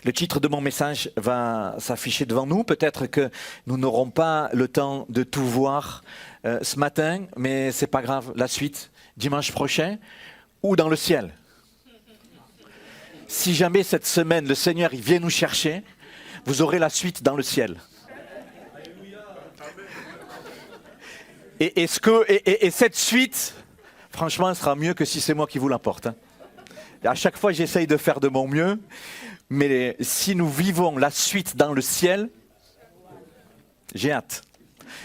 Le titre de mon message va s'afficher devant nous. Peut-être que nous n'aurons pas le temps de tout voir ce matin, mais c'est pas grave. La suite, dimanche prochain, ou dans le ciel. Si jamais cette semaine, le Seigneur il vient nous chercher, vous aurez la suite dans le ciel. Et cette suite, franchement, elle sera mieux que si c'est moi qui vous l'apporte. Hein. À chaque fois, j'essaye de faire de mon mieux. Mais si nous vivons la suite dans le ciel, j'ai hâte.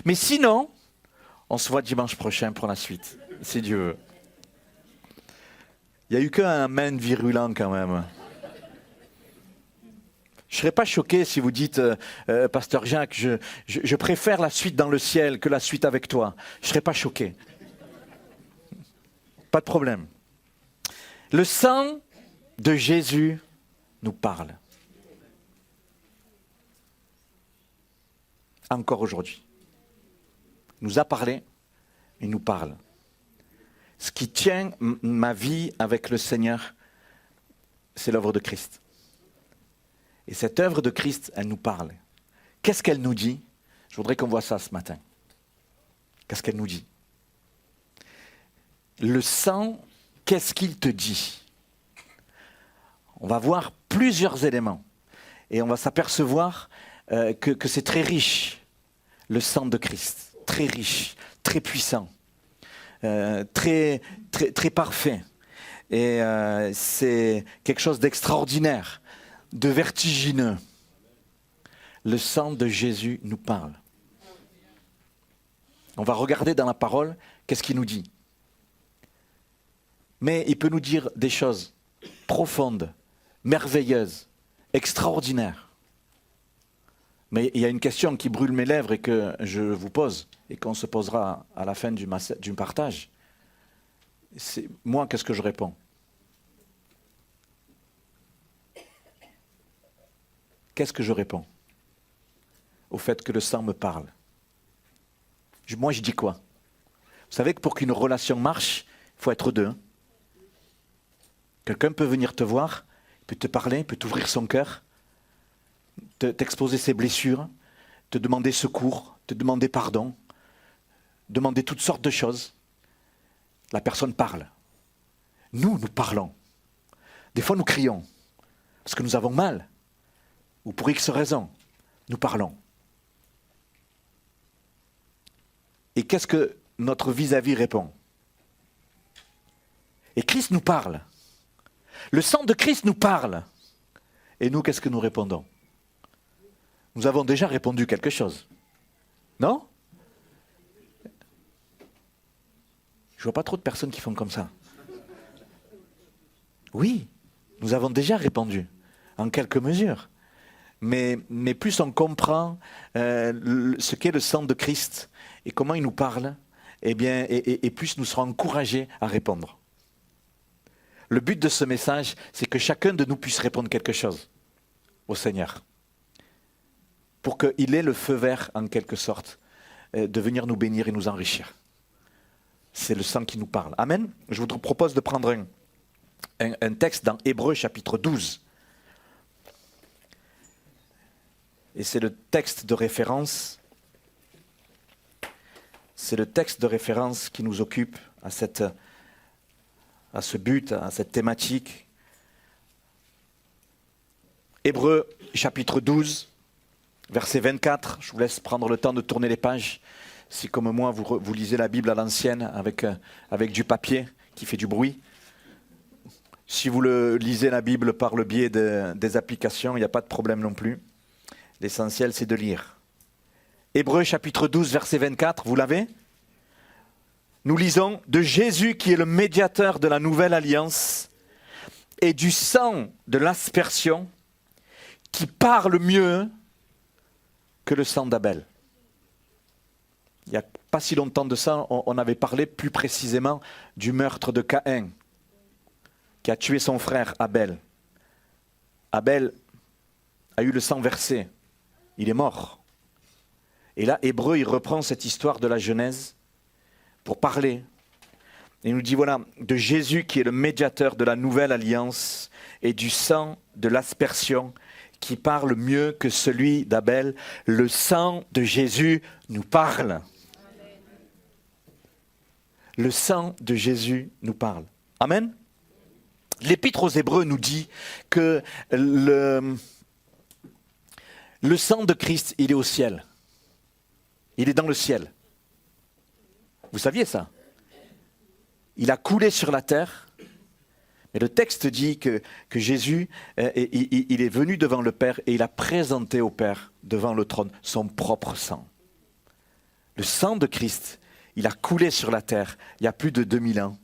Mais sinon, on se voit dimanche prochain pour la suite, si Dieu veut. Il n'y a eu qu'un amen virulent quand même. Je ne serais pas choqué si vous dites, Pasteur Jacques, je préfère la suite dans le ciel que la suite avec toi. Je ne serais pas choqué. Pas de problème. Le sang de Jésus nous parle. Encore aujourd'hui. Il nous a parlé, il nous parle. Ce qui tient ma vie avec le Seigneur, c'est l'œuvre de Christ. Et cette œuvre de Christ, elle nous parle. Qu'est-ce qu'elle nous dit? Je voudrais qu'on voit ça ce matin. Qu'est-ce qu'elle nous dit? Le sang, qu'est-ce qu'il te dit? On va voir plusieurs éléments et on va s'apercevoir que c'est très riche, le sang de Christ, très riche, très puissant, très parfait. Et c'est quelque chose d'extraordinaire, de vertigineux. Le sang de Jésus nous parle. On va regarder dans la parole qu'est-ce qu'il nous dit. Mais il peut nous dire des choses profondes, merveilleuse, extraordinaire. Mais il y a une question qui brûle mes lèvres et que je vous pose et qu'on se posera à la fin du partage. C'est moi, qu'est-ce que je réponds? Qu'est-ce que je réponds au fait que le sang me parle? Moi, je dis quoi? Vous savez que pour qu'une relation marche, il faut être deux. Hein? Quelqu'un peut venir te voir, peut te parler, peut t'ouvrir son cœur, t'exposer ses blessures, te demander secours, te demander pardon, demander toutes sortes de choses. La personne parle. Nous parlons. Des fois, nous crions, parce que nous avons mal, ou pour X raisons, nous parlons. Et qu'est-ce que notre vis-à-vis répond? Et Christ nous parle. Le sang de Christ nous parle. Et nous, qu'est-ce que nous répondons? Nous avons déjà répondu quelque chose. Non? Je ne vois pas trop de personnes qui font comme ça. Oui, nous avons déjà répondu, en quelques mesures. Mais plus on comprend ce qu'est le sang de Christ et comment il nous parle, et plus nous serons encouragés à répondre. Le but de ce message, c'est que chacun de nous puisse répondre quelque chose au Seigneur. Pour qu'il ait le feu vert, en quelque sorte, de venir nous bénir et nous enrichir. C'est le sang qui nous parle. Amen. Je vous propose de prendre un texte dans Hébreux chapitre 12. Et c'est le texte de référence. C'est le texte de référence qui nous occupe à ce but, à cette thématique. Hébreux chapitre 12, verset 24. Je vous laisse prendre le temps de tourner les pages. Si comme moi, vous lisez la Bible à l'ancienne avec du papier qui fait du bruit. Si vous lisez la Bible par le biais des applications, il n'y a pas de problème non plus. L'essentiel, c'est de lire. Hébreux chapitre 12, verset 24, vous l'avez ? Nous lisons de Jésus qui est le médiateur de la nouvelle alliance et du sang de l'aspersion qui parle mieux que le sang d'Abel. Il n'y a pas si longtemps de ça, on avait parlé plus précisément du meurtre de Caïn qui a tué son frère Abel. Abel a eu le sang versé, il est mort. Et là, Hébreu, il reprend cette histoire de la Genèse pour parler. Il nous dit, voilà, de Jésus qui est le médiateur de la nouvelle alliance et du sang de l'aspersion qui parle mieux que celui d'Abel. Le sang de Jésus nous parle. Le sang de Jésus nous parle. Amen. L'Épître aux Hébreux nous dit que le sang de Christ, il est au ciel. Il est dans le ciel. Vous saviez ça? Il a coulé sur la terre. Mais le texte dit que Jésus, il est venu devant le Père et il a présenté au Père, devant le trône, son propre sang. Le sang de Christ, il a coulé sur la terre il y a plus de 2000 ans,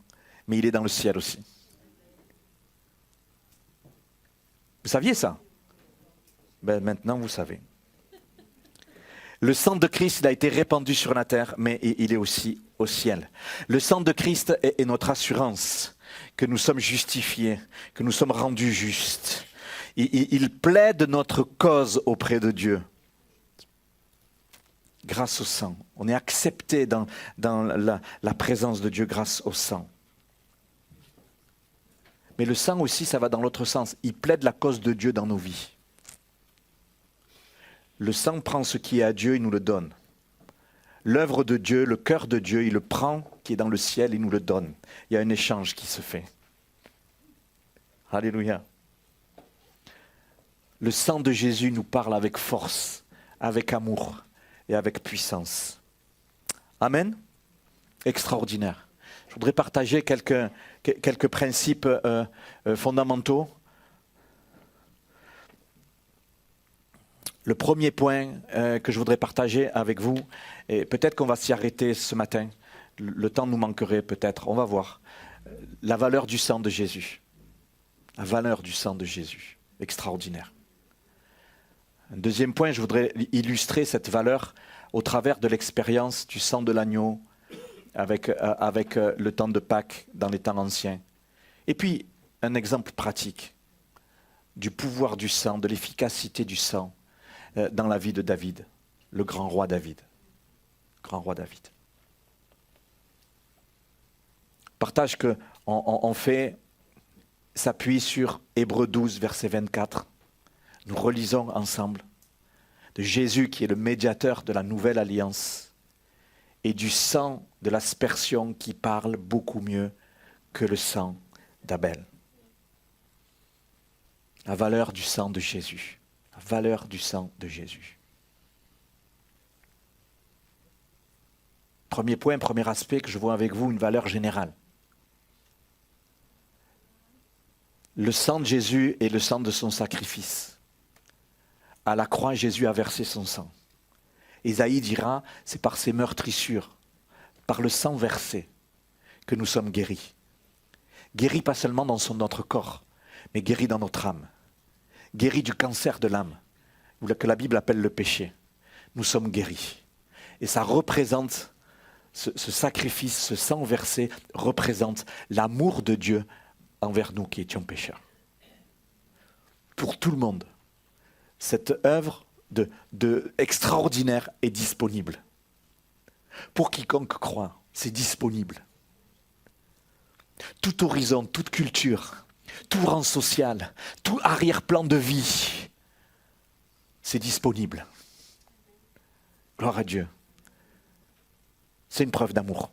mais il est dans le ciel aussi. Vous saviez ça? Ben, maintenant, vous savez. Le sang de Christ, il a été répandu sur la terre, mais il est aussi au ciel. Le sang de Christ est notre assurance que nous sommes justifiés, que nous sommes rendus justes. Il plaide notre cause auprès de Dieu. Grâce au sang. On est accepté dans la présence de Dieu grâce au sang. Mais le sang aussi, ça va dans l'autre sens. Il plaide la cause de Dieu dans nos vies. Le sang prend ce qui est à Dieu et nous le donne. L'œuvre de Dieu, le cœur de Dieu, il le prend qui est dans le ciel et nous le donne. Il y a un échange qui se fait. Alléluia. Le sang de Jésus nous parle avec force, avec amour et avec puissance. Amen. Extraordinaire. Je voudrais partager quelques principes fondamentaux. Le premier point que je voudrais partager avec vous, et peut-être qu'on va s'y arrêter ce matin, le temps nous manquerait peut-être, on va voir. La valeur du sang de Jésus. La valeur du sang de Jésus. Extraordinaire. Un deuxième point, je voudrais illustrer cette valeur au travers de l'expérience du sang de l'agneau avec le temps de Pâques dans les temps anciens. Et puis, un exemple pratique du pouvoir du sang, de l'efficacité du sang dans la vie de David, le grand roi David. Grand roi David. Partage qu'on fait s'appuie sur Hébreux 12, verset 24. Nous relisons ensemble de Jésus qui est le médiateur de la nouvelle alliance et du sang de l'aspersion qui parle beaucoup mieux que le sang d'Abel. La valeur du sang de Jésus. La valeur du sang de Jésus. Premier point, premier aspect que je vois avec vous, une valeur générale. Le sang de Jésus est le sang de son sacrifice. À la croix, Jésus a versé son sang. Ésaïe dira, c'est par ses meurtrissures, par le sang versé, que nous sommes guéris. Guéris pas seulement dans notre corps, mais guéris dans notre âme. Guéris du cancer de l'âme, que la Bible appelle le péché. Nous sommes guéris. Et ça représente, ce sacrifice, ce sang versé, représente l'amour de Dieu envers nous qui étions pécheurs. Pour tout le monde, cette œuvre extraordinaire est disponible. Pour quiconque croit, c'est disponible. Tout horizon, toute culture, tout rang social, tout arrière-plan de vie, c'est disponible. Gloire à Dieu. C'est une preuve d'amour.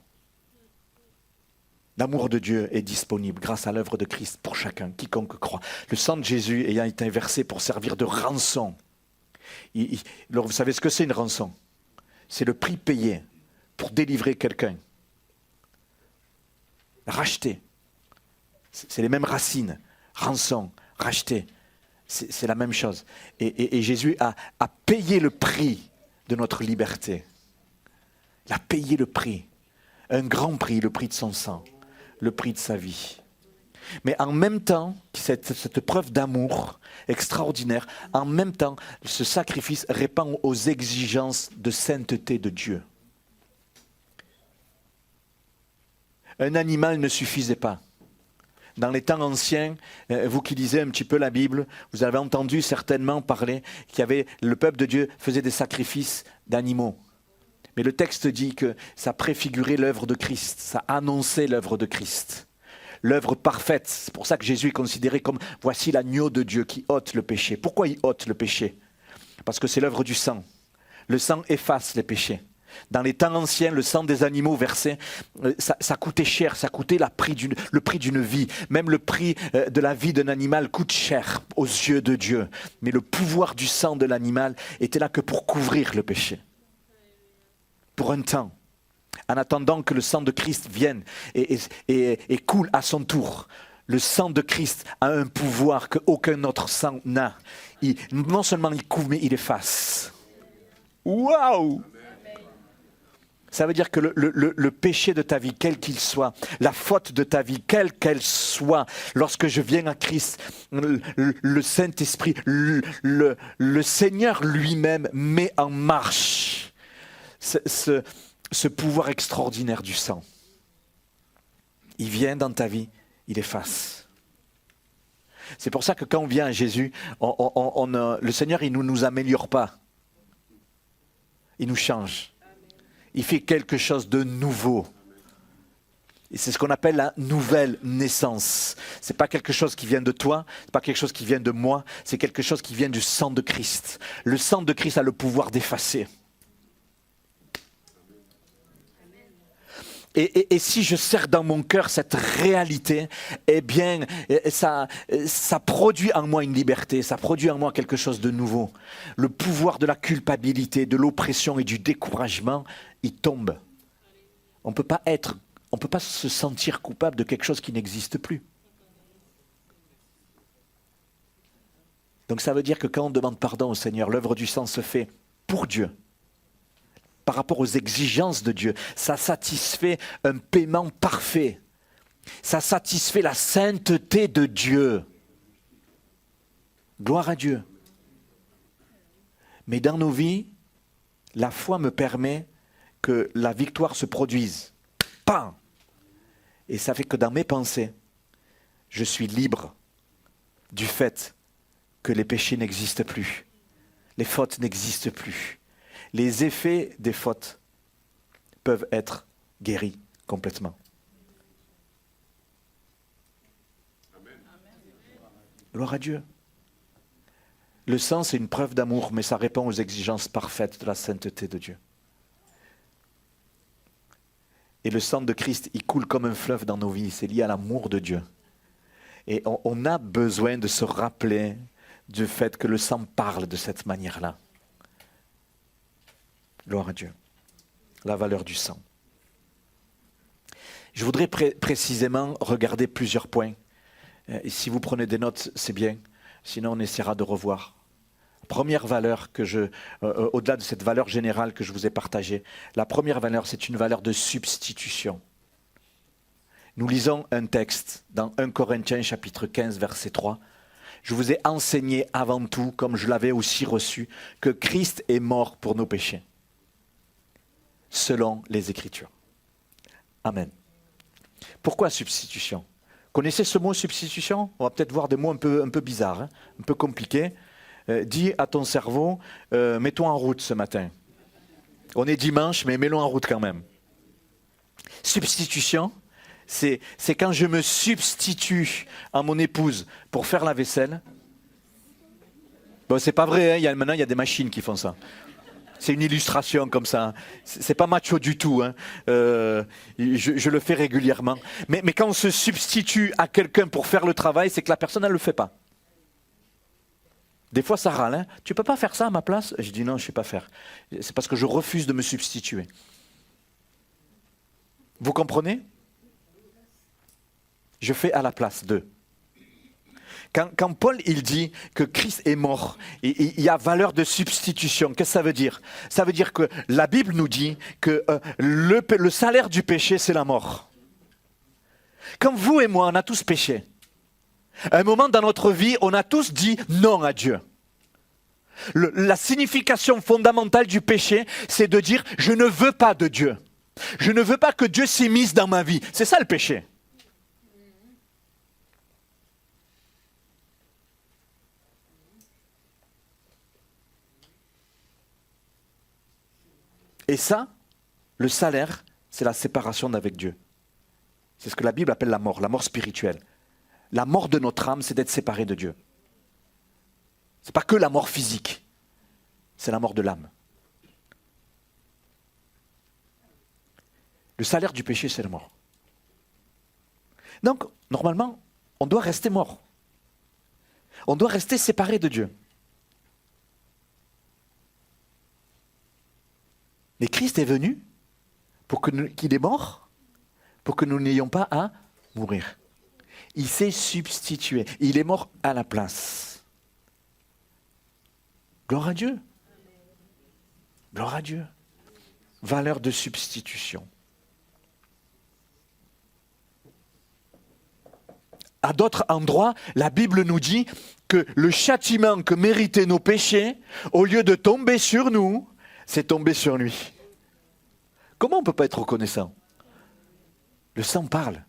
L'amour de Dieu est disponible grâce à l'œuvre de Christ pour chacun, quiconque croit. Le sang de Jésus ayant été versé pour servir de rançon. Alors vous savez ce que c'est une rançon? C'est le prix payé pour délivrer quelqu'un. Racheter. C'est les mêmes racines. Rançon, racheter. C'est la même chose. Et Jésus a payé le prix de notre liberté. Il a payé le prix. Un grand prix, le prix de son sang. Le prix de sa vie. Mais en même temps, cette preuve d'amour extraordinaire, en même temps, ce sacrifice répond aux exigences de sainteté de Dieu. Un animal ne suffisait pas. Dans les temps anciens, vous qui lisez un petit peu la Bible, vous avez entendu certainement parler le peuple de Dieu faisait des sacrifices d'animaux. Mais le texte dit que ça préfigurait l'œuvre de Christ, ça annonçait l'œuvre de Christ. l'œuvre parfaite. C'est pour ça que Jésus est considéré comme voici l'agneau de Dieu qui ôte le péché. Pourquoi il ôte le péché? Parce que c'est l'œuvre du sang. Le sang efface les péchés. Dans les temps anciens, le sang des animaux versé, ça coûtait cher, ça coûtait le prix d'une vie. Même le prix de la vie d'un animal coûte cher aux yeux de Dieu. Mais le pouvoir du sang de l'animal était là que pour couvrir le péché. Pour un temps. En attendant que le sang de Christ vienne et coule à son tour. Le sang de Christ a un pouvoir qu'aucun autre sang n'a. Non seulement il couvre, mais il efface. Waouh! Ça veut dire que le péché de ta vie, quel qu'il soit, la faute de ta vie, quelle qu'elle soit, lorsque je viens à Christ, le Saint-Esprit, le Seigneur lui-même met en marche ce pouvoir extraordinaire du sang. Il vient dans ta vie, il efface. C'est pour ça que quand on vient à Jésus, le Seigneur, il ne nous améliore pas. Il nous change. Il fait quelque chose de nouveau. Et c'est ce qu'on appelle la nouvelle naissance. Ce n'est pas quelque chose qui vient de toi, ce n'est pas quelque chose qui vient de moi, c'est quelque chose qui vient du sang de Christ. Le sang de Christ a le pouvoir d'effacer. Et si je serre dans mon cœur cette réalité, eh bien, ça produit en moi une liberté, ça produit en moi quelque chose de nouveau. Le pouvoir de la culpabilité, de l'oppression et du découragement, il tombe. On ne peut pas se sentir coupable de quelque chose qui n'existe plus. Donc ça veut dire que quand on demande pardon au Seigneur, l'œuvre du sang se fait pour Dieu. Par rapport aux exigences de Dieu. Ça satisfait un paiement parfait. Ça satisfait la sainteté de Dieu. Gloire à Dieu. Mais dans nos vies, la foi me permet que la victoire se produise. Pam! Et ça fait que dans mes pensées, je suis libre du fait que les péchés n'existent plus. Les fautes n'existent plus. Les effets des fautes peuvent être guéris complètement. Amen. Gloire à Dieu. Le sang, c'est une preuve d'amour, mais ça répond aux exigences parfaites de la sainteté de Dieu. Et le sang de Christ, il coule comme un fleuve dans nos vies. C'est lié à l'amour de Dieu. Et on a besoin de se rappeler du fait que le sang parle de cette manière-là. Gloire à Dieu. La valeur du sang. Je voudrais précisément regarder plusieurs points. Et si vous prenez des notes, c'est bien. Sinon, on essaiera de revoir. Première valeur au-delà de cette valeur générale que je vous ai partagée, la première valeur, c'est une valeur de substitution. Nous lisons un texte dans 1 Corinthiens chapitre 15, verset 3. Je vous ai enseigné avant tout, comme je l'avais aussi reçu, que Christ est mort pour nos péchés. Selon les Écritures. Amen. Pourquoi substitution? Connaissez ce mot substitution? On va peut-être voir des mots un peu bizarres, un peu compliqués. Dis à ton cerveau, mets-toi en route ce matin. On est dimanche, mais mets-le en route quand même. Substitution, c'est quand je me substitue à mon épouse pour faire la vaisselle. Bon, c'est pas vrai, hein, maintenant il y a des machines qui font ça. C'est une illustration comme ça. C'est pas macho du tout. Hein. Je le fais régulièrement. Mais quand on se substitue à quelqu'un pour faire le travail, c'est que la personne, elle ne le fait pas. Des fois, ça râle. Hein. Tu ne peux pas faire ça à ma place? Je dis non, je ne sais pas faire. C'est parce que je refuse de me substituer. Vous comprenez? Je fais à la place d'eux. Quand Paul il dit que Christ est mort, il y a valeur de substitution. Qu'est-ce que ça veut dire? Ça veut dire que la Bible nous dit que le salaire du péché, c'est la mort. Comme vous et moi, on a tous péché. À un moment dans notre vie, on a tous dit non à Dieu. La signification fondamentale du péché, c'est de dire je ne veux pas de Dieu. Je ne veux pas que Dieu s'immisce dans ma vie. C'est ça le péché. Et ça, le salaire, c'est la séparation d'avec Dieu. C'est ce que la Bible appelle la mort spirituelle. La mort de notre âme, c'est d'être séparé de Dieu. Ce n'est pas que la mort physique, c'est la mort de l'âme. Le salaire du péché, c'est la mort. Donc, normalement, on doit rester mort. On doit rester séparé de Dieu. Mais Christ est venu pour qu'il est mort, pour que nous n'ayons pas à mourir. Il s'est substitué. Il est mort à la place. Gloire à Dieu. Gloire à Dieu. Valeur de substitution. À d'autres endroits, la Bible nous dit que le châtiment que méritaient nos péchés, au lieu de tomber sur nous, c'est tombé sur lui. Comment on ne peut pas être reconnaissant? Le sang parle.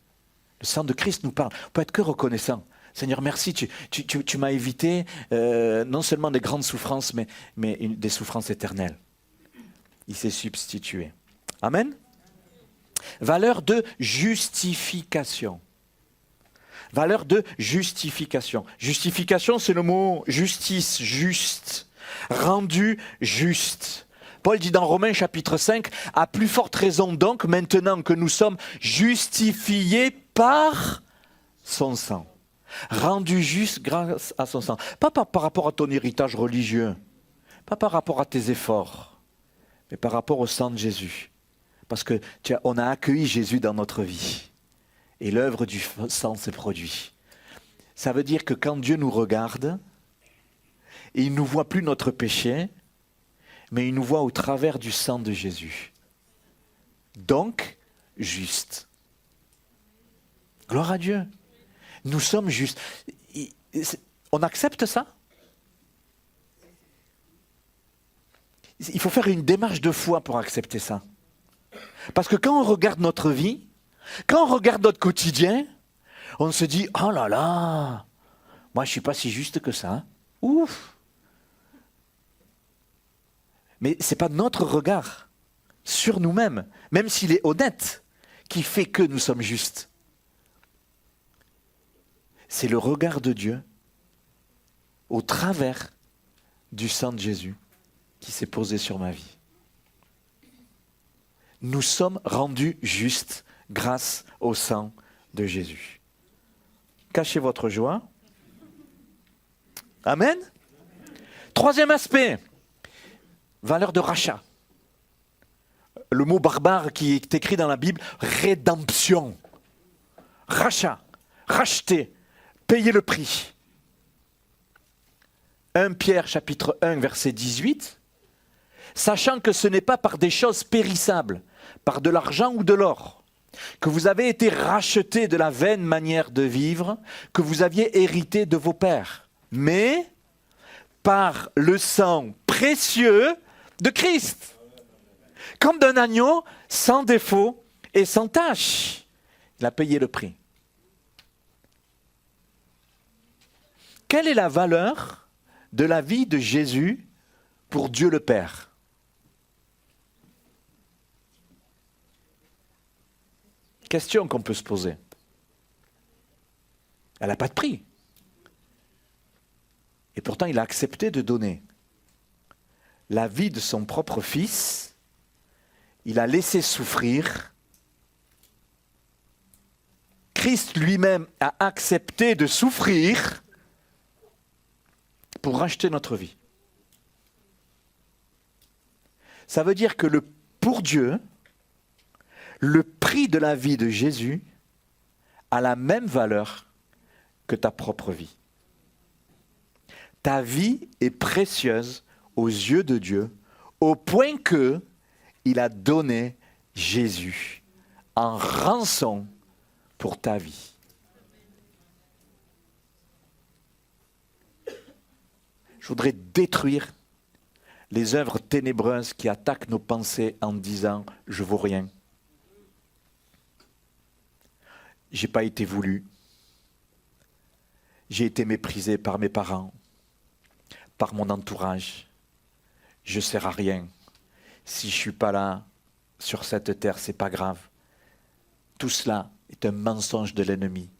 Le sang de Christ nous parle. On peut être que reconnaissant. Seigneur, merci, tu m'as évité non seulement des grandes souffrances, mais des souffrances éternelles. Il s'est substitué. Amen. Valeur de justification. Valeur de justification. Justification, c'est le mot justice, juste, rendu juste. Paul dit dans Romains chapitre 5, « À plus forte raison donc, maintenant que nous sommes justifiés par son sang. » Rendu juste grâce à son sang. Pas par rapport à ton héritage religieux, pas par rapport à tes efforts, mais par rapport au sang de Jésus. Parce que on a accueilli Jésus dans notre vie. Et l'œuvre du sang s'est produite. Ça veut dire que quand Dieu nous regarde, il ne nous voit plus notre péché, mais il nous voit au travers du sang de Jésus. Donc, juste. Gloire à Dieu. Nous sommes justes. On accepte ça? Il faut faire une démarche de foi pour accepter ça. Parce que quand on regarde notre vie, quand on regarde notre quotidien, on se dit « Oh là là, moi je ne suis pas si juste que ça. Hein. Ouf !» Mais ce n'est pas notre regard sur nous-mêmes, même s'il est honnête, qui fait que nous sommes justes. C'est le regard de Dieu au travers du sang de Jésus qui s'est posé sur ma vie. Nous sommes rendus justes grâce au sang de Jésus. Cachez votre joie. Amen. Troisième aspect, valeur de rachat. Le mot barbare qui est écrit dans la Bible, rédemption. Rachat, racheter, payer le prix. 1 Pierre chapitre 1 verset 18, sachant que ce n'est pas par des choses périssables, par de l'argent ou de l'or, que vous avez été rachetés de la vaine manière de vivre que vous aviez hérité de vos pères, mais par le sang précieux de Christ, comme d'un agneau sans défaut et sans tache. Il a payé le prix. Quelle est la valeur de la vie de Jésus pour Dieu le Père? Question qu'on peut se poser. Elle n'a pas de prix. Et pourtant, il a accepté de donner la vie de son propre fils. Il a laissé souffrir. Christ lui-même a accepté de souffrir pour racheter notre vie. Ça veut dire que pour Dieu, le prix de la vie de Jésus a la même valeur que ta propre vie. Ta vie est précieuse aux yeux de Dieu, au point que il a donné Jésus en rançon pour ta vie. Je voudrais détruire les œuvres ténébreuses qui attaquent nos pensées en disant « je vaux rien ». J'ai pas été voulu. J'ai été méprisé par mes parents, par mon entourage. Je sers à rien. Si je suis pas là sur cette terre, c'est pas grave. Tout cela est un mensonge de l'ennemi.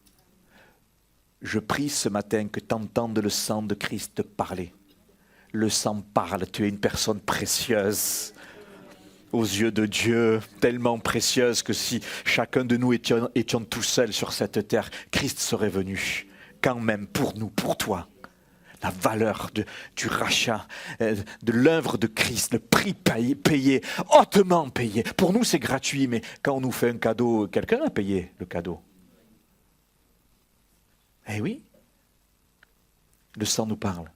Je prie ce matin que tu entendes le sang de Christ te parler. Le sang parle, tu es une personne précieuse aux yeux de Dieu, tellement précieuse que si chacun de nous étions tout seuls sur cette terre, Christ serait venu, quand même pour nous, pour toi. La valeur du rachat, de l'œuvre de Christ, le prix payé, hautement payé. Pour nous, c'est gratuit, mais quand on nous fait un cadeau, quelqu'un a payé le cadeau. Eh oui, le sang nous parle.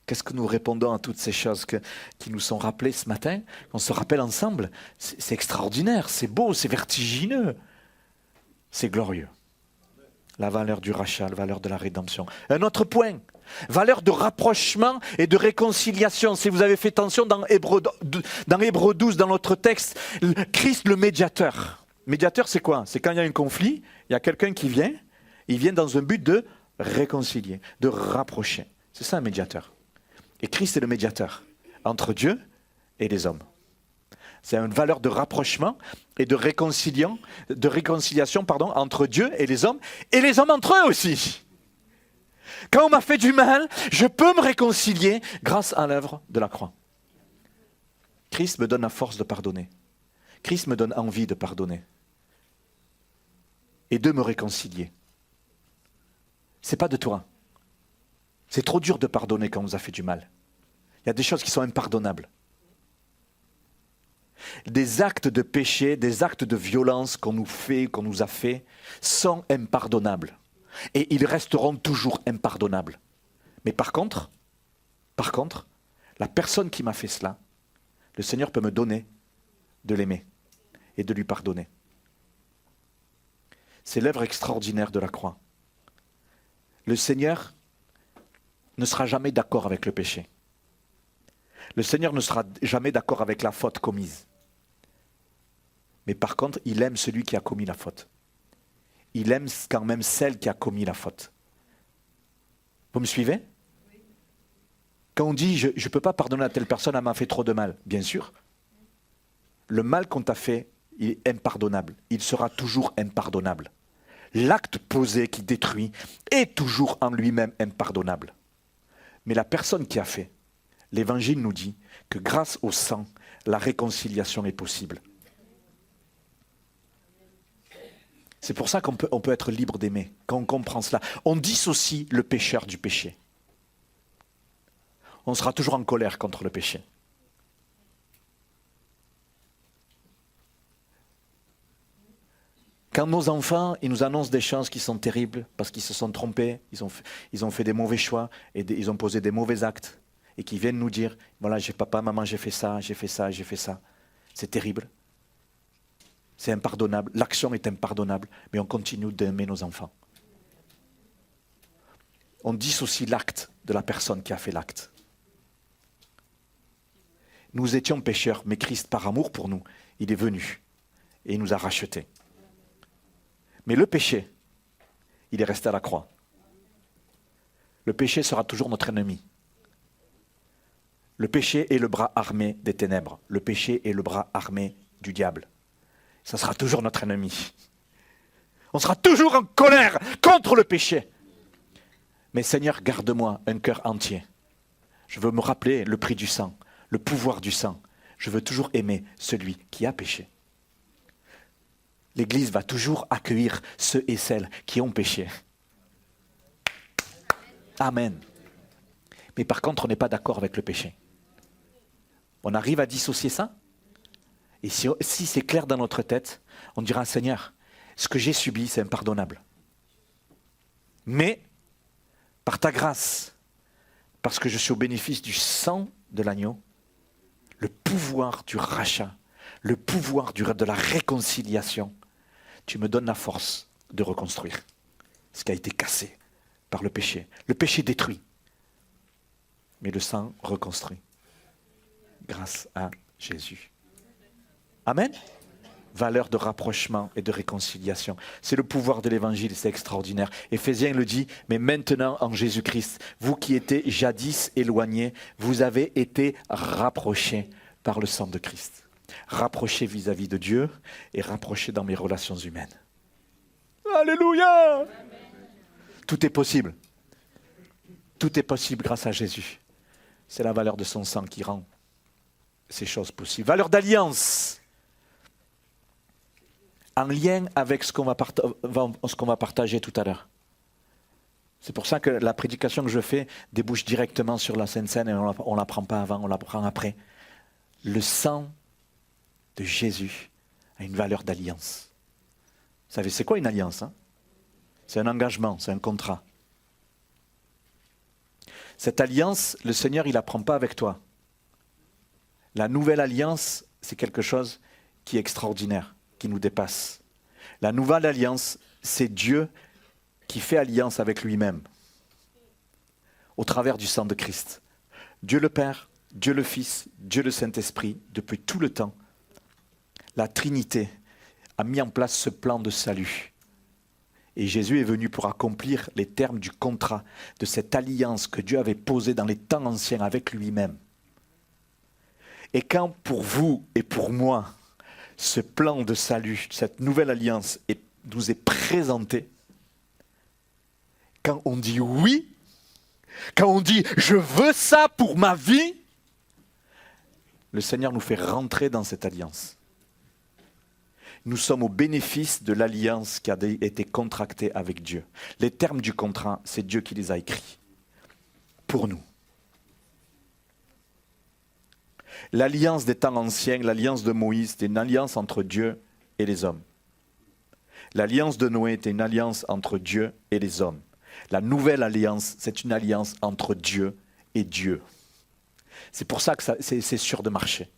Qu'est-ce que nous répondons à toutes ces choses qui nous sont rappelées ce matin? On se rappelle ensemble. C'est extraordinaire, c'est beau, c'est vertigineux. C'est glorieux. La valeur du rachat, la valeur de la rédemption. Un autre point, valeur de rapprochement et de réconciliation. Si vous avez fait attention dans Hébreux 12, dans notre texte, Christ le médiateur. Médiateur, c'est quoi? C'est quand il y a un conflit, il y a quelqu'un qui vient, il vient dans un but de réconcilier, de rapprocher. C'est ça un médiateur. Et Christ est le médiateur entre Dieu et les hommes. C'est une valeur de rapprochement et de réconciliation entre Dieu et les hommes entre eux aussi. Quand on m'a fait du mal, je peux me réconcilier grâce à l'œuvre de la croix. Christ me donne la force de pardonner. Christ me donne envie de pardonner et de me réconcilier. C'est pas de toi. C'est trop dur de pardonner quand on nous a fait du mal. Il y a des choses qui sont impardonnables. Des actes de péché, des actes de violence qu'on nous a fait, sont impardonnables. Et ils resteront toujours impardonnables. Mais par contre, la personne qui m'a fait cela, le Seigneur peut me donner de l'aimer et de lui pardonner. C'est l'œuvre extraordinaire de la croix. Le Seigneur ne sera jamais d'accord avec le péché. Le Seigneur ne sera jamais d'accord avec la faute commise. Mais par contre, il aime celui qui a commis la faute. Il aime quand même celle qui a commis la faute. Vous me suivez? Quand on dit « je ne peux pas pardonner à telle personne, elle m'a fait trop de mal », bien sûr. Le mal qu'on t'a fait, il est impardonnable. Il sera toujours impardonnable. L'acte posé qui détruit est toujours en lui-même impardonnable. Mais la personne qui a fait, l'Évangile nous dit que grâce au sang, la réconciliation est possible. C'est pour ça qu'on peut être libre d'aimer, quand on comprend cela. On dissocie le pécheur du péché. On sera toujours en colère contre le péché. Quand nos enfants, ils nous annoncent des choses qui sont terribles, parce qu'ils se sont trompés, ils ont fait des mauvais choix, et ils ont posé des mauvais actes, et qui viennent nous dire, voilà, papa, maman, j'ai fait ça, j'ai fait ça, j'ai fait ça. C'est terrible. C'est impardonnable. L'action est impardonnable, mais on continue d'aimer nos enfants. On dissocie l'acte de la personne qui a fait l'acte. Nous étions pécheurs, mais Christ, par amour pour nous, il est venu et il nous a rachetés. Mais le péché, il est resté à la croix. Le péché sera toujours notre ennemi. Le péché est le bras armé des ténèbres. Le péché est le bras armé du diable. Ça sera toujours notre ennemi. On sera toujours en colère contre le péché. Mais Seigneur, garde-moi un cœur entier. Je veux me rappeler le prix du sang, le pouvoir du sang. Je veux toujours aimer celui qui a péché. L'Église va toujours accueillir ceux et celles qui ont péché. Amen. Mais par contre, on n'est pas d'accord avec le péché. On arrive à dissocier ça? Et si c'est clair dans notre tête, on dira, Seigneur, ce que j'ai subi, c'est impardonnable. Mais, par ta grâce, parce que je suis au bénéfice du sang de l'agneau, le pouvoir du rachat, le pouvoir de la réconciliation, tu me donnes la force de reconstruire ce qui a été cassé par le péché. Le péché détruit, mais le sang reconstruit grâce à Jésus. Amen. Valeur de rapprochement et de réconciliation. C'est le pouvoir de l'Évangile, c'est extraordinaire. Éphésiens le dit, mais maintenant en Jésus-Christ, vous qui étiez jadis éloignés, vous avez été rapprochés par le sang de Christ. Rapprochés vis-à-vis de Dieu et rapprochés dans mes relations humaines. Alléluia. Tout est possible. Tout est possible grâce à Jésus. C'est la valeur de son sang qui rend ces choses possibles. Valeur d'alliance. En lien avec ce qu'on va partager tout à l'heure. C'est pour ça que la prédication que je fais débouche directement sur la Sainte Seine et on ne la prend pas avant, on la prend après. Le sang de Jésus a une valeur d'alliance. Vous savez, c'est quoi une alliance, hein? C'est un engagement, c'est un contrat. Cette alliance, le Seigneur, il ne la prend pas avec toi. La nouvelle alliance, c'est quelque chose qui est extraordinaire, qui nous dépasse. La nouvelle alliance, c'est Dieu qui fait alliance avec lui-même, au travers du sang de Christ. Dieu le Père, Dieu le Fils, Dieu le Saint-Esprit, depuis tout le temps, la Trinité a mis en place ce plan de salut. Et Jésus est venu pour accomplir les termes du contrat, de cette alliance que Dieu avait posée dans les temps anciens avec lui-même. Et quand pour vous et pour moi, ce plan de salut, cette nouvelle alliance nous est présenté, quand on dit oui, quand on dit je veux ça pour ma vie, le Seigneur nous fait rentrer dans cette alliance. Nous sommes au bénéfice de l'alliance qui a été contractée avec Dieu. Les termes du contrat, c'est Dieu qui les a écrits pour nous. L'alliance des temps anciens, l'alliance de Moïse, c'était une alliance entre Dieu et les hommes. L'alliance de Noé était une alliance entre Dieu et les hommes. La nouvelle alliance, c'est une alliance entre Dieu et Dieu. C'est pour ça que c'est sûr de marcher.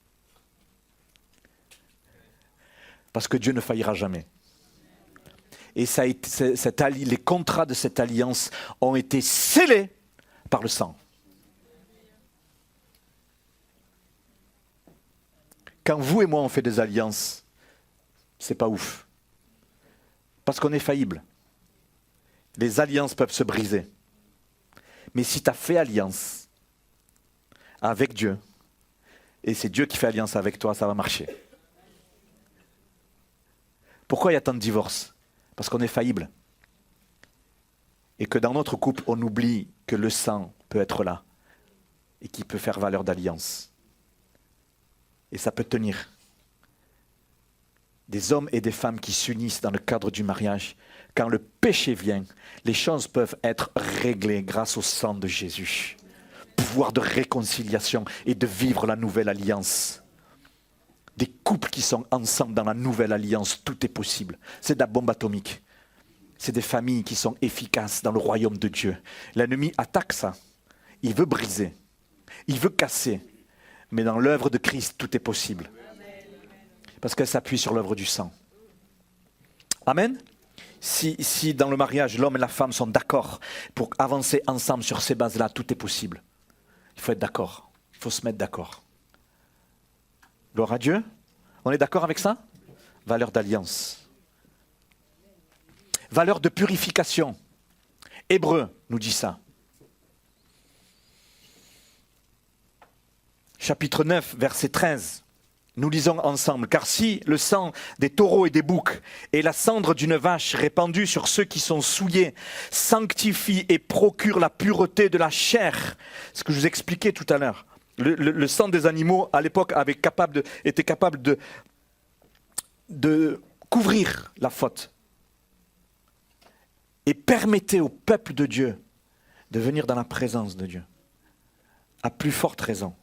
Parce que Dieu ne faillira jamais. Et les contrats de cette alliance ont été scellés par le sang. Quand vous et moi on fait des alliances, c'est pas ouf. Parce qu'on est faillible. Les alliances peuvent se briser. Mais si tu as fait alliance avec Dieu, et c'est Dieu qui fait alliance avec toi, ça va marcher. Pourquoi il y a tant de divorces? Parce qu'on est faillible. Et que dans notre couple, on oublie que le sang peut être là et qui peut faire valeur d'alliance. Et ça peut tenir. Des hommes et des femmes qui s'unissent dans le cadre du mariage, quand le péché vient, les choses peuvent être réglées grâce au sang de Jésus. Pouvoir de réconciliation et de vivre la nouvelle alliance. Des couples qui sont ensemble dans la nouvelle alliance, tout est possible. C'est de la bombe atomique. C'est des familles qui sont efficaces dans le royaume de Dieu. L'ennemi attaque ça. Il veut briser. Il veut casser. Mais dans l'œuvre de Christ, tout est possible. Parce qu'elle s'appuie sur l'œuvre du sang. Amen. Si dans le mariage, l'homme et la femme sont d'accord pour avancer ensemble sur ces bases-là, tout est possible. Il faut être d'accord. Il faut se mettre d'accord. Gloire à Dieu. On est d'accord avec ça? Valeur d'alliance. Valeur de purification. Hébreu nous dit ça. Chapitre 9, verset 13. Nous lisons ensemble. Car si le sang des taureaux et des boucs et la cendre d'une vache répandue sur ceux qui sont souillés sanctifie et procure la pureté de la chair, ce que je vous expliquais tout à l'heure. Le sang des animaux, à l'époque, était capable de couvrir la faute. Et permettait au peuple de Dieu de venir dans la présence de Dieu. À plus forte raison.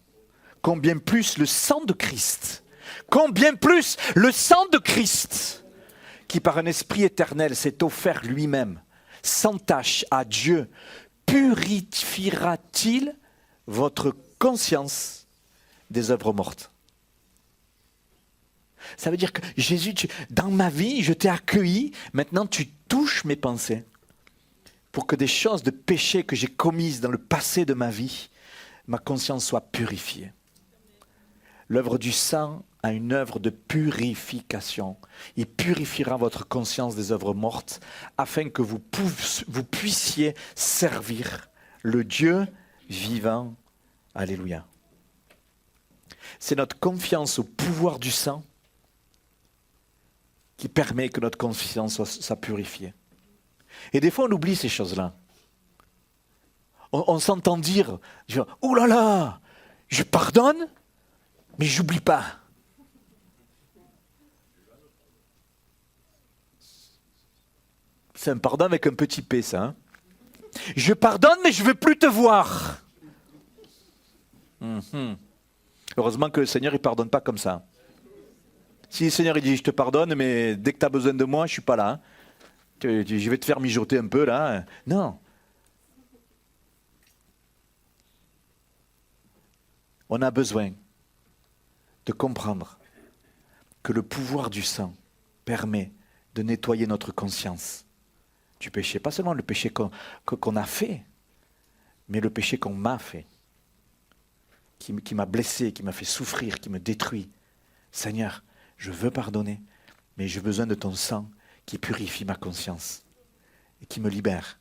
Combien plus le sang de Christ. Combien plus le sang de Christ, qui par un esprit éternel s'est offert lui-même, sans tache à Dieu, purifiera-t-il votre conscience des œuvres mortes? Ça veut dire que Jésus, dans ma vie, je t'ai accueilli, maintenant tu touches mes pensées pour que des choses de péché que j'ai commises dans le passé de ma vie, ma conscience soit purifiée. L'œuvre du sang a une œuvre de purification. Il purifiera votre conscience des œuvres mortes afin que vous puissiez servir le Dieu vivant. Alléluia. C'est notre confiance au pouvoir du sang qui permet que notre conscience soit purifiée. Et des fois, on oublie ces choses-là. On s'entend dire, oh là là, je pardonne, mais j'oublie pas. C'est un pardon avec un petit P, ça. Hein. Je pardonne, mais je ne veux plus te voir. Heureusement que le Seigneur, il ne pardonne pas comme ça. Si le Seigneur il dit, je te pardonne, mais dès que tu as besoin de moi, je ne suis pas là. Hein. Je vais te faire mijoter un peu, là. Non. On a besoin de comprendre que le pouvoir du sang permet de nettoyer notre conscience du péché. Pas seulement le péché qu'on a fait, mais le péché qu'on m'a fait, qui m'a blessé, qui m'a fait souffrir, qui me détruit. Seigneur, je veux pardonner, mais j'ai besoin de ton sang qui purifie ma conscience et qui me libère.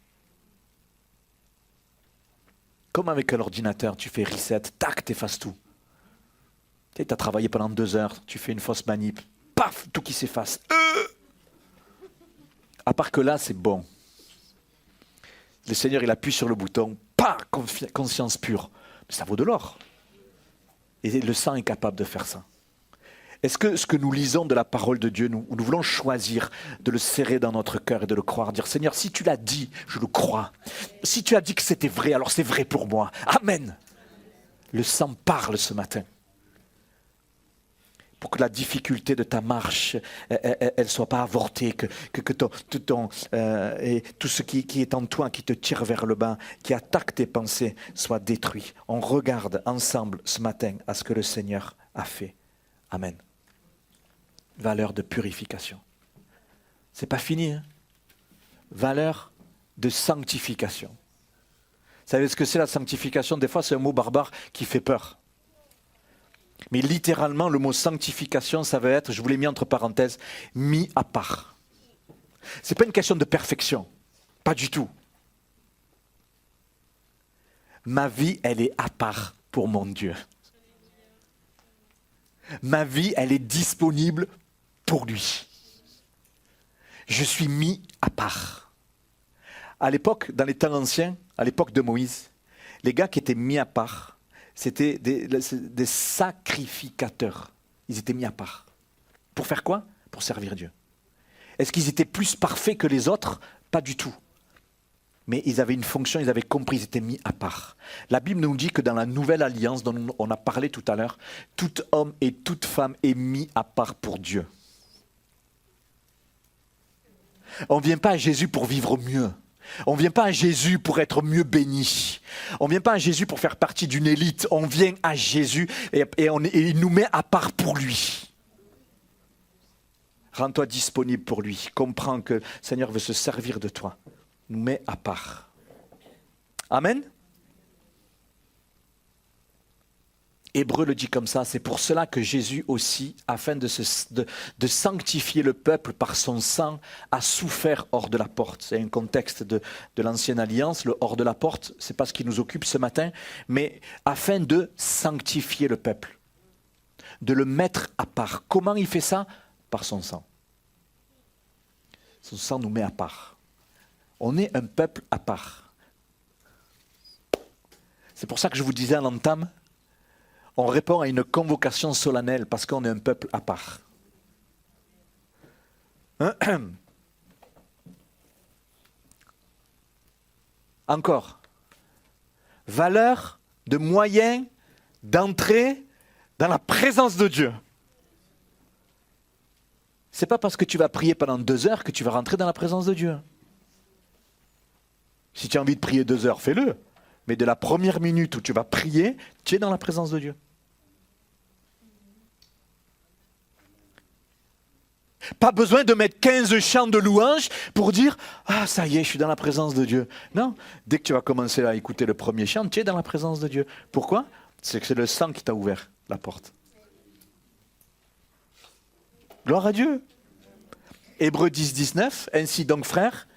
Comme avec un ordinateur, tu fais reset, tac, t'effaces tout. Tu as travaillé pendant 2 heures, tu fais une fausse manip, paf, tout qui s'efface. À part que là, c'est bon. Le Seigneur, il appuie sur le bouton, pas conscience pure. Mais ça vaut de l'or. Et le sang est capable de faire ça. Est-ce que ce que nous lisons de la parole de Dieu, nous voulons choisir de le serrer dans notre cœur et de le croire, dire Seigneur, si tu l'as dit, je le crois. Si tu as dit que c'était vrai, alors c'est vrai pour moi. Amen. Le sang parle ce matin. Pour que la difficulté de ta marche, elle ne soit pas avortée, que et tout ce qui est en toi, qui te tire vers le bas, qui attaque tes pensées, soit détruit. On regarde ensemble ce matin à ce que le Seigneur a fait. Amen. Valeur de purification. C'est pas fini. Hein? Valeur de sanctification. Vous savez ce que c'est la sanctification? Des fois, c'est un mot barbare qui fait peur. Mais littéralement, le mot sanctification, ça veut être, je vous l'ai mis entre parenthèses, mis à part. Ce n'est pas une question de perfection. Pas du tout. Ma vie, elle est à part pour mon Dieu. Ma vie, elle est disponible pour lui. Je suis mis à part. À l'époque, dans les temps anciens, à l'époque de Moïse, les gars qui étaient mis à part, c'était des sacrificateurs. Ils étaient mis à part. Pour faire quoi? Pour servir Dieu. Est-ce qu'ils étaient plus parfaits que les autres? Pas du tout. Mais ils avaient une fonction, ils avaient compris, ils étaient mis à part. La Bible nous dit que dans la nouvelle alliance dont on a parlé tout à l'heure, tout homme et toute femme est mis à part pour Dieu. On ne vient pas à Jésus pour vivre mieux. On ne vient pas à Jésus pour être mieux béni. On ne vient pas à Jésus pour faire partie d'une élite. On vient à Jésus et il nous met à part pour lui. Rends-toi disponible pour lui. Comprends que le Seigneur veut se servir de toi. Nous met à part. Amen. Hébreu le dit comme ça, c'est pour cela que Jésus aussi, afin de sanctifier le peuple par son sang, a souffert hors de la porte. C'est un contexte de l'ancienne alliance, le hors de la porte, ce n'est pas ce qui nous occupe ce matin, mais afin de sanctifier le peuple, de le mettre à part. Comment il fait ça? Par son sang. Son sang nous met à part. On est un peuple à part. C'est pour ça que je vous disais à l'entame, on répond à une convocation solennelle parce qu'on est un peuple à part. Encore. Valeur de moyen d'entrer dans la présence de Dieu. Ce n'est pas parce que tu vas prier pendant 2 heures que tu vas rentrer dans la présence de Dieu. Si tu as envie de prier 2 heures, fais-le. Mais de la première minute où tu vas prier, tu es dans la présence de Dieu. Pas besoin de mettre 15 chants de louange pour dire « Ah, ça y est, je suis dans la présence de Dieu ». Non, dès que tu vas commencer à écouter le premier chant, tu es dans la présence de Dieu. Pourquoi? C'est que c'est le sang qui t'a ouvert la porte. Gloire à Dieu. Hébreux 10, 19, ainsi donc frères,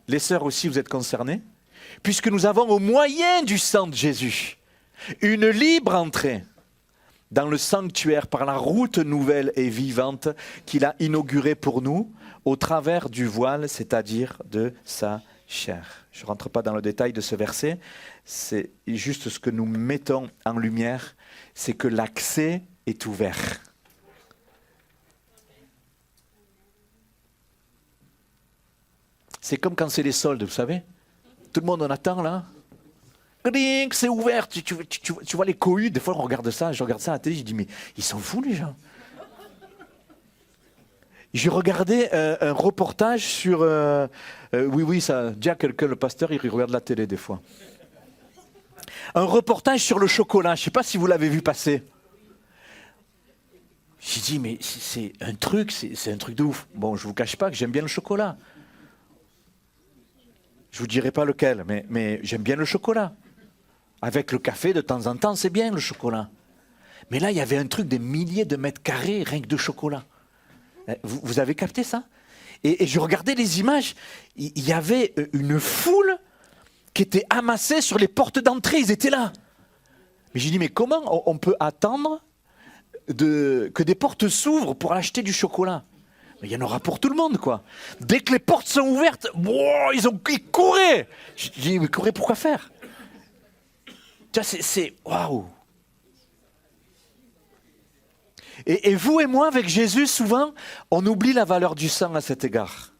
les sœurs aussi vous êtes concernés, puisque nous avons au moyen du sang de Jésus une libre entrée dans le sanctuaire par la route nouvelle et vivante qu'il a inaugurée pour nous au travers du voile, c'est-à-dire de sa chair. Je ne rentre pas dans le détail de ce verset, c'est juste ce que nous mettons en lumière, c'est que l'accès est ouvert. C'est comme quand c'est les soldes, vous savez. Tout le monde en attend là. C'est ouvert, tu vois les cohues, des fois je regarde ça à la télé, je dis mais ils sont fous les gens. J'ai regardé un reportage sur... oui, ça, Jack, le pasteur, il regarde la télé des fois. Un reportage sur le chocolat, je ne sais pas si vous l'avez vu passer. J'ai dit mais c'est un truc de ouf. Bon, je ne vous cache pas que j'aime bien le chocolat. Je ne vous dirai pas lequel, mais j'aime bien le chocolat. Avec le café, de temps en temps, c'est bien le chocolat. Mais là, il y avait un truc des milliers de mètres carrés, rien que de chocolat. Vous avez capté ça ? Et je regardais les images, il y avait une foule qui était amassée sur les portes d'entrée, ils étaient là. Mais j'ai dit, mais comment on peut attendre que des portes s'ouvrent pour acheter du chocolat ? Mais il y en aura pour tout le monde, quoi. Dès que les portes sont ouvertes, ils couraient. J'ai dit, mais couraient, pourquoi faire ? Tu vois, c'est waouh. Et vous et moi, avec Jésus, souvent, on oublie la valeur du sang à cet égard.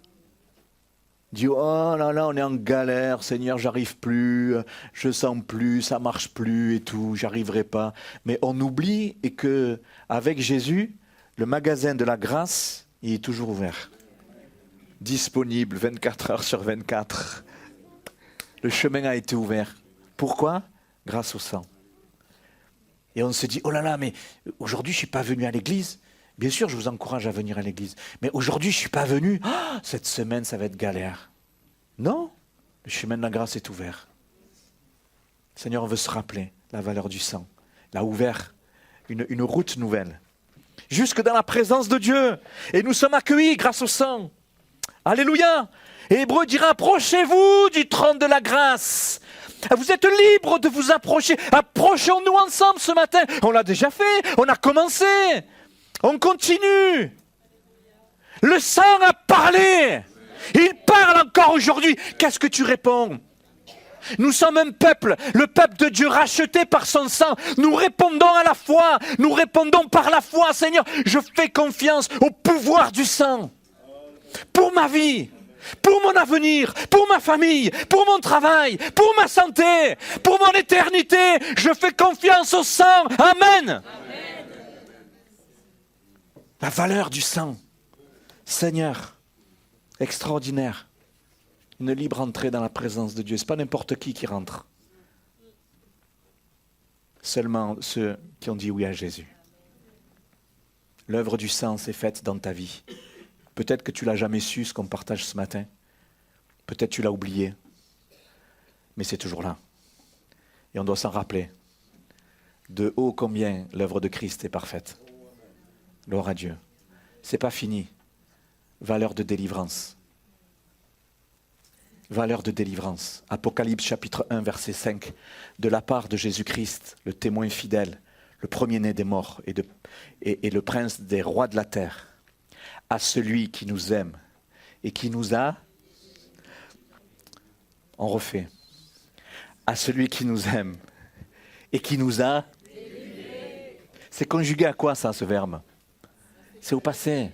On dit, oh là là, on est en galère, Seigneur, j'arrive plus, je sens plus, ça marche plus et tout, j'arriverai pas. Mais on oublie et que avec Jésus, le magasin de la grâce, il est toujours ouvert. Disponible 24 heures sur 24. Le chemin a été ouvert. Pourquoi ? Grâce au sang. Et on se dit, oh là là, mais aujourd'hui je ne suis pas venu à l'église. Bien sûr, je vous encourage à venir à l'église. Mais aujourd'hui je ne suis pas venu. Oh, cette semaine, ça va être galère. Non, le chemin de la grâce est ouvert. Le Seigneur veut se rappeler la valeur du sang. Il a ouvert une route nouvelle. Jusque dans la présence de Dieu. Et nous sommes accueillis grâce au sang. Alléluia. Et Hébreu dira, approchez-vous du trône de la grâce. Vous êtes libres de vous approcher. Approchons-nous ensemble ce matin. On l'a déjà fait, on a commencé. On continue. Le sang a parlé. Il parle encore aujourd'hui. Qu'est-ce que tu réponds ? Nous sommes un peuple, le peuple de Dieu racheté par son sang. Nous répondons à la foi. Nous répondons par la foi. Seigneur, je fais confiance au pouvoir du sang. Pour ma vie. Pour mon avenir, pour ma famille, pour mon travail, pour ma santé, pour mon éternité, je fais confiance au sang. Amen. Amen. La valeur du sang. Seigneur, extraordinaire. Une libre entrée dans la présence de Dieu. Ce n'est pas n'importe qui rentre. Seulement ceux qui ont dit oui à Jésus. L'œuvre du sang s'est faite dans ta vie. Peut-être que tu ne l'as jamais su, ce qu'on partage ce matin. Peut-être que tu l'as oublié. Mais c'est toujours là. Et on doit s'en rappeler. De ô combien l'œuvre de Christ est parfaite. Gloire à Dieu. Ce n'est pas fini. Valeur de délivrance. Valeur de délivrance. Apocalypse chapitre 1, verset 5. De la part de Jésus-Christ, le témoin fidèle, le premier-né des morts et le prince des rois de la terre. À celui qui nous aime et qui nous a... On refait. À celui qui nous aime et qui nous a... C'est conjugué à quoi ça, ce verbe ? C'est au passé.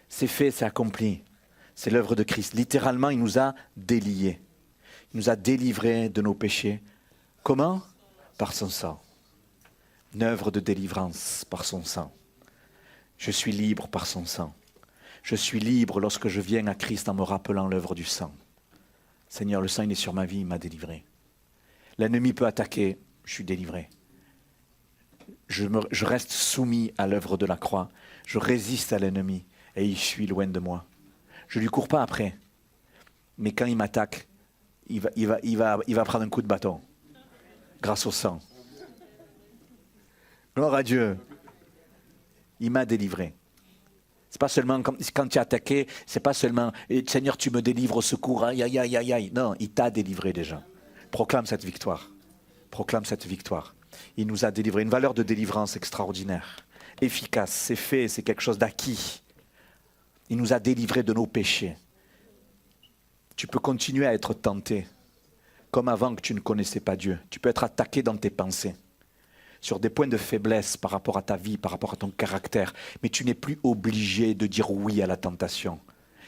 C'est fait, c'est accompli. C'est l'œuvre de Christ. Littéralement, il nous a déliés. Il nous a délivrés de nos péchés. Comment ? Par son sang. Une œuvre de délivrance par son sang. Je suis libre par son sang. Je suis libre lorsque je viens à Christ en me rappelant l'œuvre du sang. Seigneur, le sang il est sur ma vie, il m'a délivré. L'ennemi peut attaquer, je suis délivré. Je reste soumis à l'œuvre de la croix. Je résiste à l'ennemi et il fuit loin de moi. Je ne lui cours pas après. Mais quand il m'attaque, il va prendre un coup de bâton. Grâce au sang. Gloire à Dieu. Il m'a délivré. C'est pas seulement quand tu es attaqué, c'est pas seulement Seigneur, tu me délivres au secours, aïe, aïe, aïe, aïe, aïe. Non, il t'a délivré déjà. Proclame cette victoire. Proclame cette victoire. Il nous a délivré. Une valeur de délivrance extraordinaire. Efficace, c'est fait, c'est quelque chose d'acquis. Il nous a délivrés de nos péchés. Tu peux continuer à être tenté, comme avant que tu ne connaissais pas Dieu. Tu peux être attaqué dans tes pensées, sur des points de faiblesse par rapport à ta vie, par rapport à ton caractère. Mais tu n'es plus obligé de dire oui à la tentation.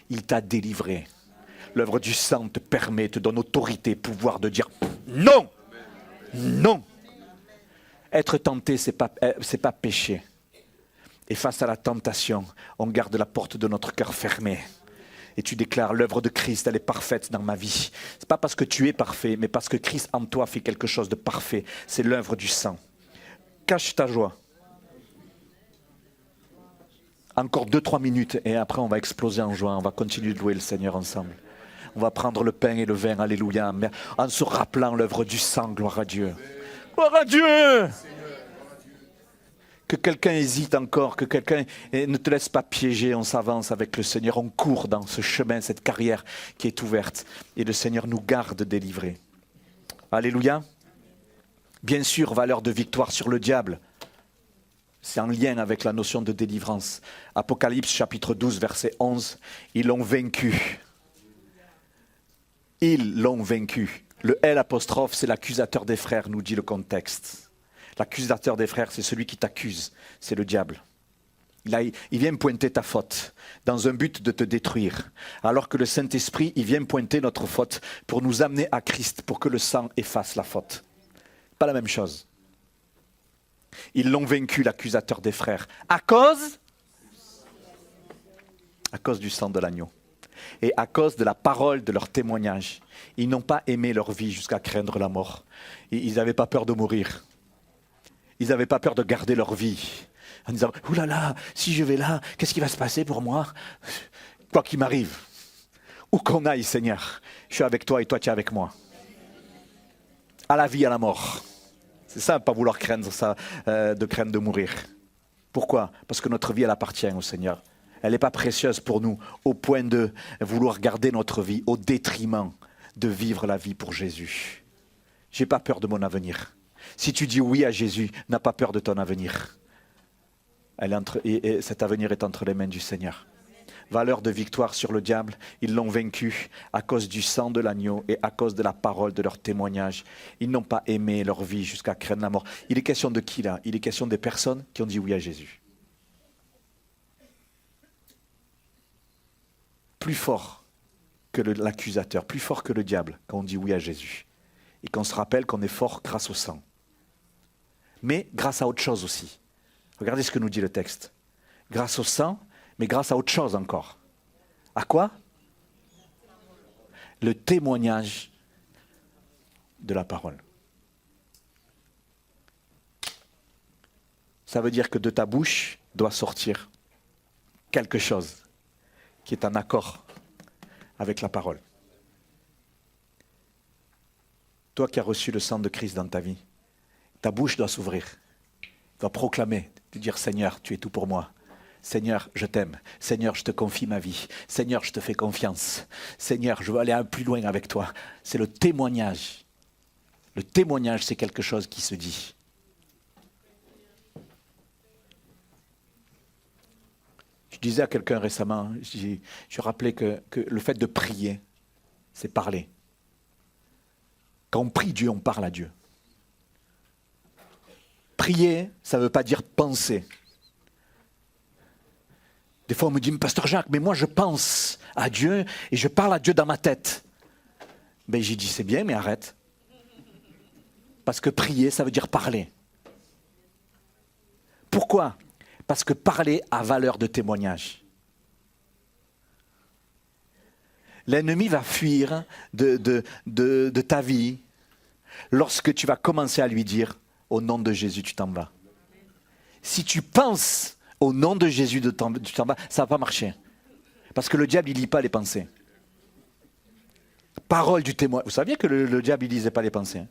Il t'a délivré. L'œuvre du sang te permet, te donne autorité, pouvoir de dire non, non. Être tenté, c'est pas péché. Et face à la tentation, on garde la porte de notre cœur fermée. Et tu déclares, l'œuvre de Christ, elle est parfaite dans ma vie. Ce n'est pas parce que tu es parfait, mais parce que Christ en toi fait quelque chose de parfait. C'est l'œuvre du sang. Cache ta joie. Encore 2-3 minutes et après on va exploser en joie. On va continuer de louer le Seigneur ensemble. On va prendre le pain et le vin, alléluia, en se rappelant l'œuvre du sang, gloire à Dieu. Gloire à Dieu! Que quelqu'un hésite encore, que quelqu'un ne te laisse pas piéger, on s'avance avec le Seigneur, on court dans ce chemin, cette carrière qui est ouverte. Et le Seigneur nous garde délivrés. Alléluia. Bien sûr, valeur de victoire sur le diable. C'est en lien avec la notion de délivrance. Apocalypse chapitre 12, verset 11. Ils l'ont vaincu. Ils l'ont vaincu. Le L apostrophe, c'est l'accusateur des frères, nous dit le contexte. L'accusateur des frères, c'est celui qui t'accuse, c'est le diable. Il vient pointer ta faute dans un but de te détruire. Alors que le Saint-Esprit, il vient pointer notre faute pour nous amener à Christ, pour que le sang efface la faute. Pas la même chose. Ils l'ont vaincu, l'accusateur des frères, à cause du sang de l'agneau. Et à cause de la parole de leur témoignage. Ils n'ont pas aimé leur vie jusqu'à craindre la mort. Ils n'avaient pas peur de mourir. Ils n'avaient pas peur de garder leur vie. En disant, oulala, si je vais là, qu'est-ce qui va se passer pour moi? Quoi qu'il m'arrive. Où qu'on aille, Seigneur, je suis avec toi et toi tu es avec moi. À la vie, à la mort. C'est ça, pas vouloir craindre ça, de craindre de mourir. Pourquoi? Parce que notre vie, elle appartient au Seigneur. Elle n'est pas précieuse pour nous, au point de vouloir garder notre vie, au détriment de vivre la vie pour Jésus. Je n'ai pas peur de mon avenir. Si tu dis oui à Jésus, n'as pas peur de ton avenir. Et cet avenir est entre les mains du Seigneur. Valeur de victoire sur le diable, ils l'ont vaincu à cause du sang de l'agneau et à cause de la parole de leur témoignage. Ils n'ont pas aimé leur vie jusqu'à craindre la mort. Il est question de qui là? Il est question des personnes qui ont dit oui à Jésus. Plus fort que l'accusateur, plus fort que le diable quand on dit oui à Jésus. Et qu'on se rappelle qu'on est fort grâce au sang. Mais grâce à autre chose aussi. Regardez ce que nous dit le texte. Grâce au sang, mais grâce à autre chose encore. À quoi? Le témoignage de la parole. Ça veut dire que de ta bouche doit sortir quelque chose qui est en accord avec la parole. Toi qui as reçu le sang de Christ dans ta vie, ta bouche doit s'ouvrir, doit proclamer, de dire Seigneur, tu es tout pour moi. Seigneur, je t'aime. Seigneur, je te confie ma vie. Seigneur, je te fais confiance. Seigneur, je veux aller un plus loin avec toi. C'est le témoignage. Le témoignage, c'est quelque chose qui se dit. Je disais à quelqu'un récemment, je rappelais que le fait de prier, c'est parler. Quand on prie Dieu, on parle à Dieu. Prier, ça ne veut pas dire penser. Des fois, on me dit, Pasteur Jacques, mais moi je pense à Dieu et je parle à Dieu dans ma tête. Ben, j'ai dit, c'est bien, mais arrête. Parce que prier, ça veut dire parler. Pourquoi? Parce que parler a valeur de témoignage. L'ennemi va fuir de ta vie lorsque tu vas commencer à lui dire, au nom de Jésus, tu t'en vas. Si tu penses au nom de Jésus, tu t'en vas, ça ne va pas marcher. Parce que le diable, il ne lit pas les pensées. Parole du témoin. Vous saviez que le diable, il ne lisait pas les pensées?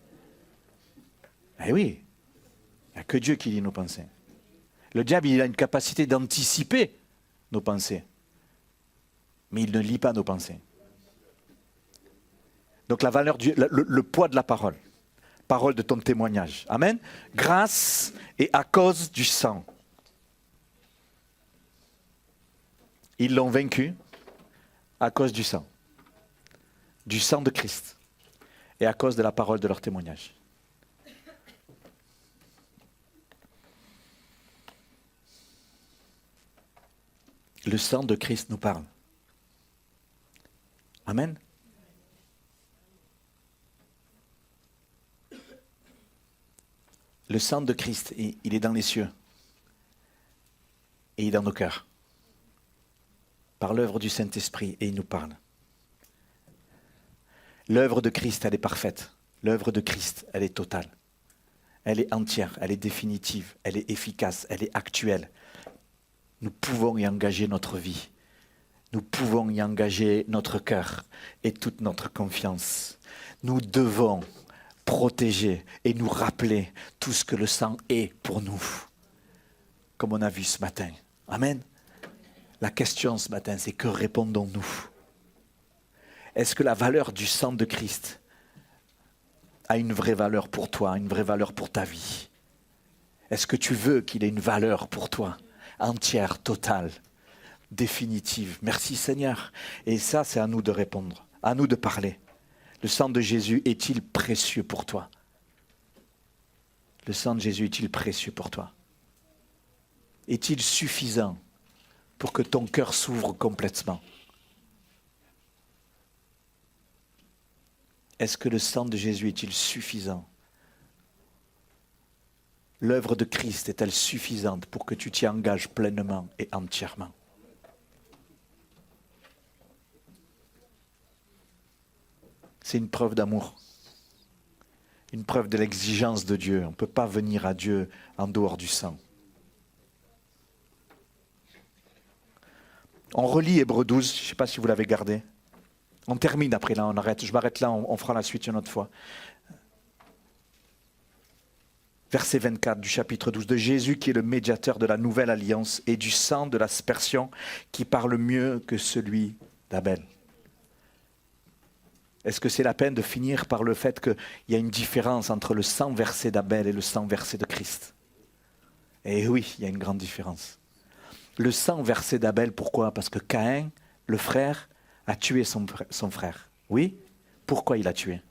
Eh oui, il n'y a que Dieu qui lit nos pensées. Le diable, il a une capacité d'anticiper nos pensées. Mais il ne lit pas nos pensées. Donc la valeur, le poids de la parole. Parole de ton témoignage. Amen. Grâce et à cause du sang. Ils l'ont vaincu à cause du sang de Christ, et à cause de la parole de leur témoignage. Le sang de Christ nous parle. Amen. Le sang de Christ, il est dans les cieux. Et il est dans nos cœurs. Par l'œuvre du Saint-Esprit, et il nous parle. L'œuvre de Christ, elle est parfaite. L'œuvre de Christ, elle est totale. Elle est entière, elle est définitive, elle est efficace, elle est actuelle. Nous pouvons y engager notre vie. Nous pouvons y engager notre cœur et toute notre confiance. Nous devons protéger et nous rappeler tout ce que le sang est pour nous. Comme on a vu ce matin. Amen. La question ce matin, c'est que répondons-nous? Est-ce que la valeur du sang de Christ a une vraie valeur pour toi, une vraie valeur pour ta vie? Est-ce que tu veux qu'il ait une valeur pour toi, entière, totale, définitive? Merci Seigneur. Et ça, c'est à nous de répondre, à nous de parler. Le sang de Jésus est-il précieux pour toi? Le sang de Jésus est-il précieux pour toi? Est-il suffisant pour que ton cœur s'ouvre complètement? Est-ce que le sang de Jésus est-il suffisant? L'œuvre de Christ est-elle suffisante pour que tu t'y engages pleinement et entièrement? C'est une preuve d'amour, une preuve de l'exigence de Dieu. On ne peut pas venir à Dieu en dehors du sang. On relit Hébreux 12, je ne sais pas si vous l'avez gardé. On termine après là, on arrête. Je m'arrête là, on fera la suite une autre fois. Verset 24 du chapitre 12, de Jésus qui est le médiateur de la nouvelle alliance et du sang de l'aspersion qui parle mieux que celui d'Abel. Est-ce que c'est la peine de finir par le fait qu'il y a une différence entre le sang versé d'Abel et le sang versé de Christ? Eh oui, il y a une grande différence. Le sang versé d'Abel, pourquoi? Parce que Caïn, le frère, a tué son frère. Oui? Pourquoi il a tué?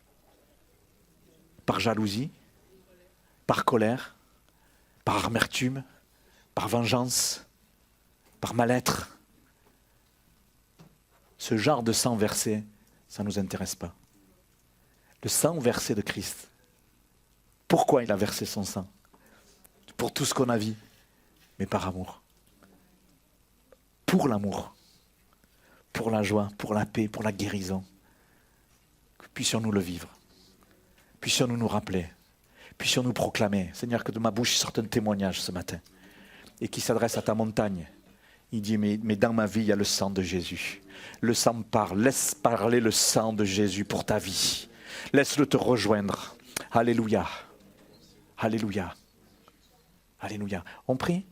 Par jalousie? Par colère? Par amertume? Par vengeance? Par mal-être? Ce genre de sang versé, ça ne nous intéresse pas. Le sang versé de Christ. Pourquoi il a versé son sang? Pour tout ce qu'on a vu, mais par amour. Pour l'amour, pour la joie, pour la paix, pour la guérison. Puissions-nous le vivre. Puissions-nous nous rappeler. Puissions-nous proclamer. Seigneur, que de ma bouche sorte un témoignage ce matin. Et qui s'adresse à ta montagne. Il dit, mais dans ma vie, il y a le sang de Jésus. Le sang parle. Laisse parler le sang de Jésus pour ta vie. Laisse-le te rejoindre. Alléluia. Alléluia. Alléluia. On prie?